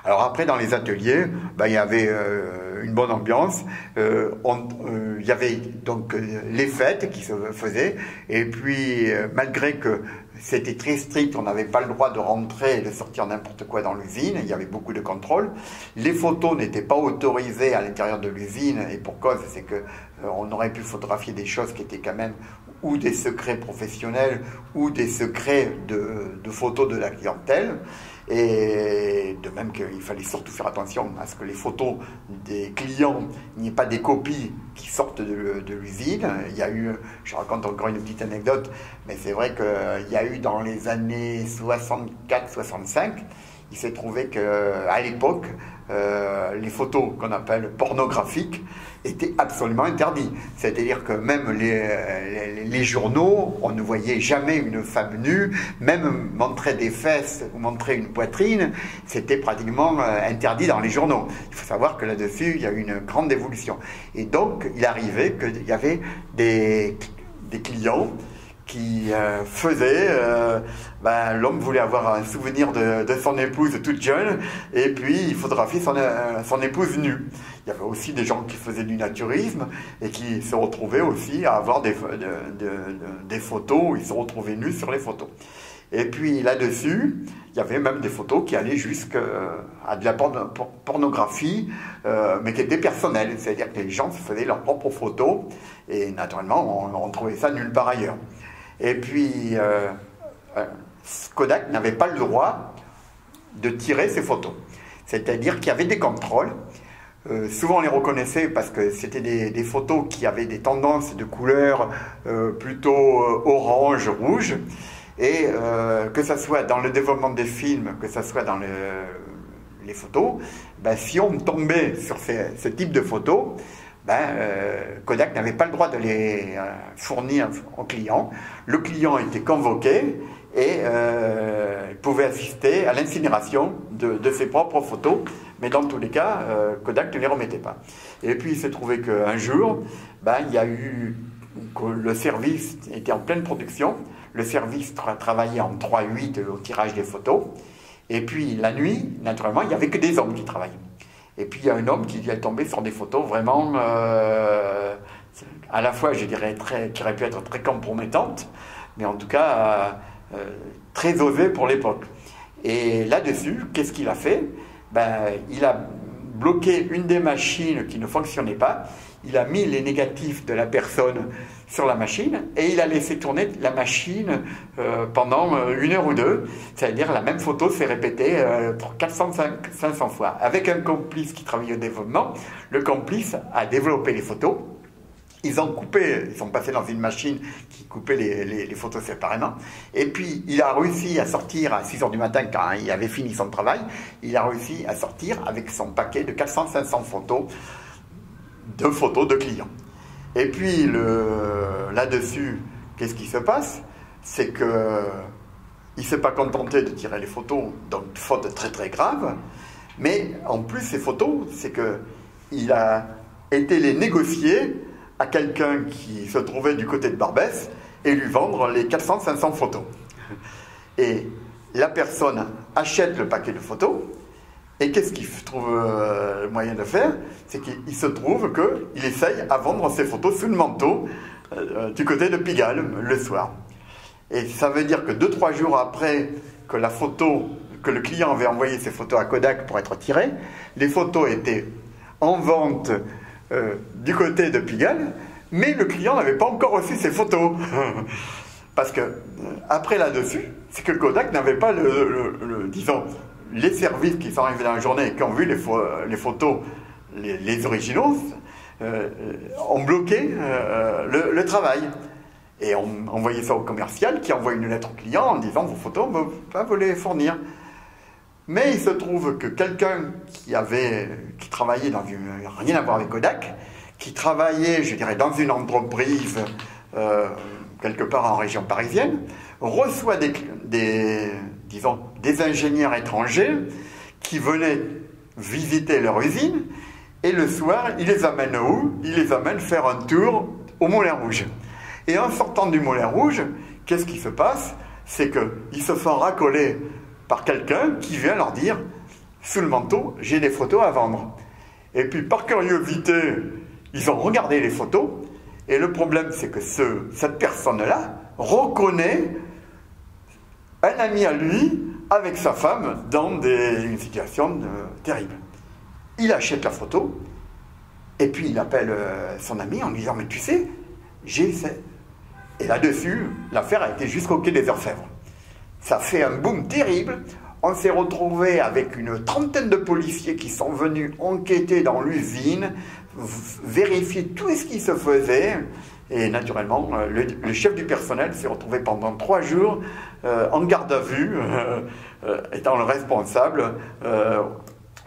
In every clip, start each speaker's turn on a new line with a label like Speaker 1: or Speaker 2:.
Speaker 1: Alors après, dans les ateliers, ben, il y avait une bonne ambiance. Il y avait donc les fêtes qui se faisaient. Et puis, malgré que c'était très strict, on n'avait pas le droit de rentrer et de sortir n'importe quoi dans l'usine. Il y avait beaucoup de contrôles. Les photos n'étaient pas autorisées à l'intérieur de l'usine. Et pour cause, c'est que on aurait pu photographier des choses qui étaient quand même ou des secrets professionnels ou des secrets de photos de la clientèle. Et de même qu'il fallait surtout faire attention à ce que les photos des clients, il n'y ait pas des copies qui sortent de l'usine. Il y a eu, je raconte encore une petite anecdote, mais c'est vrai qu'il y a eu dans les années 64-65, il s'est trouvé qu'à l'époque, les photos qu'on appelle pornographiques étaient absolument interdites. C'est-à-dire que même les journaux, on ne voyait jamais une femme nue, même montrer des fesses ou montrer une poitrine, c'était pratiquement interdit dans les journaux. Il faut savoir que là-dessus, il y a eu une grande évolution. Et donc, il arrivait qu'il y avait des clients qui faisait, l'homme voulait avoir un souvenir de son épouse toute jeune, et puis il photographiait son épouse nue. Il y avait aussi des gens qui faisaient du naturisme, et qui se retrouvaient aussi à avoir des photos, où ils se retrouvaient nus sur les photos. Et puis là-dessus, il y avait même des photos qui allaient jusqu'à de la pornographie, mais qui étaient personnelles, c'est-à-dire que les gens se faisaient leurs propres photos, et naturellement, on trouvait ça nulle part ailleurs. Et puis, Kodak n'avait pas le droit de tirer ces photos. C'est-à-dire qu'il y avait des contrôles. Souvent, on les reconnaissait parce que c'était des photos qui avaient des tendances de couleurs plutôt orange, rouge. Et que ce soit dans le développement des films, que ce soit dans les photos, ben, si on tombait sur ce type de photos, Kodak n'avait pas le droit de les fournir au client. Le client était convoqué et il pouvait assister à l'incinération de ses propres photos, mais dans tous les cas, Kodak ne les remettait pas. Et puis il s'est trouvé qu'un jour, il y a eu que le service était en pleine production, le service travaillait en 3/8 au tirage des photos, et puis la nuit, naturellement, il n'y avait que des hommes qui travaillaient. Et puis il y a un homme qui est tombé sur des photos vraiment, à la fois, je dirais, qui auraient pu être très compromettantes, mais en tout cas très osées pour l'époque. Et là-dessus, qu'est-ce qu'il a fait? Il a bloqué une des machines qui ne fonctionnait pas, il a mis les négatifs de la personne sur la machine et il a laissé tourner la machine pendant 1 heure ou 2. C'est-à-dire la même photo s'est répétée pour 400-500 fois. Avec un complice qui travaillait au développement, le complice a développé les photos. Ils ont coupé, ils sont passés dans une machine qui coupait les photos séparément. Et puis, il a réussi à sortir à 6 h du matin, quand il avait fini son travail, il a réussi à sortir avec son paquet de 400-500 photos de clients. Et puis, là-dessus, qu'est-ce qui se passe? C'est qu'il ne s'est pas contenté de tirer les photos, donc faute très très grave, mais en plus, ces photos, c'est qu'il a été les négocier à quelqu'un qui se trouvait du côté de Barbès et lui vendre les 400-500 photos. Et la personne achète le paquet de photos, et qu'est-ce qu'il trouve le moyen de faire? C'est qu'il se trouve qu'il essaye à vendre ses photos sous le manteau du côté de Pigalle le soir. Et ça veut dire que 2-3 jours après que le client avait envoyé ses photos à Kodak pour être tirées, les photos étaient en vente du côté de Pigalle, mais le client n'avait pas encore reçu ses photos. Parce que, après là-dessus, c'est que Kodak n'avait pas disons, les services qui sont arrivés dans la journée et qui ont vu les photos, les originaux, ont bloqué le travail. Et on envoyait ça au commercial qui envoie une lettre au client en disant vos photos, on ne peut pas vous les fournir. Mais il se trouve que quelqu'un qui travaillait rien à voir avec Kodak, qui travaillait, je dirais, dans une entreprise quelque part en région parisienne, reçoit disons, des ingénieurs étrangers qui venaient visiter leur usine, et le soir, ils les amènent où? Ils les amènent faire un tour au Moulin Rouge. Et en sortant du Moulin Rouge, qu'est-ce qui se passe? C'est qu'ils se font racoler par quelqu'un qui vient leur dire sous le manteau, j'ai des photos à vendre. Et puis par curiosité, ils ont regardé les photos, et le problème c'est que cette personne-là reconnaît un ami à lui avec sa femme dans une situation terrible. Il achète la photo, et puis il appelle son ami en lui disant « Mais tu sais, j'ai fait... » Et là-dessus, l'affaire a été jusqu'au quai des Orfèvres. Ça fait un boom terrible. On s'est retrouvé avec une trentaine de policiers qui sont venus enquêter dans l'usine, vérifier tout ce qui se faisait. Et naturellement, le chef du personnel s'est retrouvé pendant 3 jours en garde à vue, étant le responsable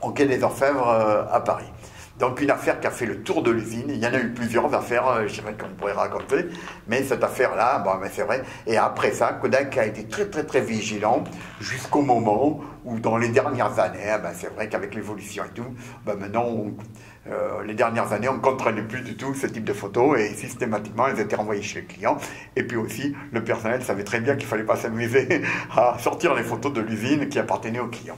Speaker 1: au quai des Orfèvres à Paris. Donc une affaire qui a fait le tour de l'usine. Il y en a eu plusieurs affaires, je dirais qu'on pourrait raconter, mais cette affaire-là, bon, c'est vrai. Et après ça, Kodak a été très vigilant jusqu'au moment où dans les dernières années, c'est vrai qu'avec l'évolution et tout, maintenant, les dernières années, on ne contraignait plus du tout ce type de photos et systématiquement, elles étaient renvoyées chez le client. Et puis aussi, le personnel savait très bien qu'il ne fallait pas s'amuser à sortir les photos de l'usine qui appartenaient au client.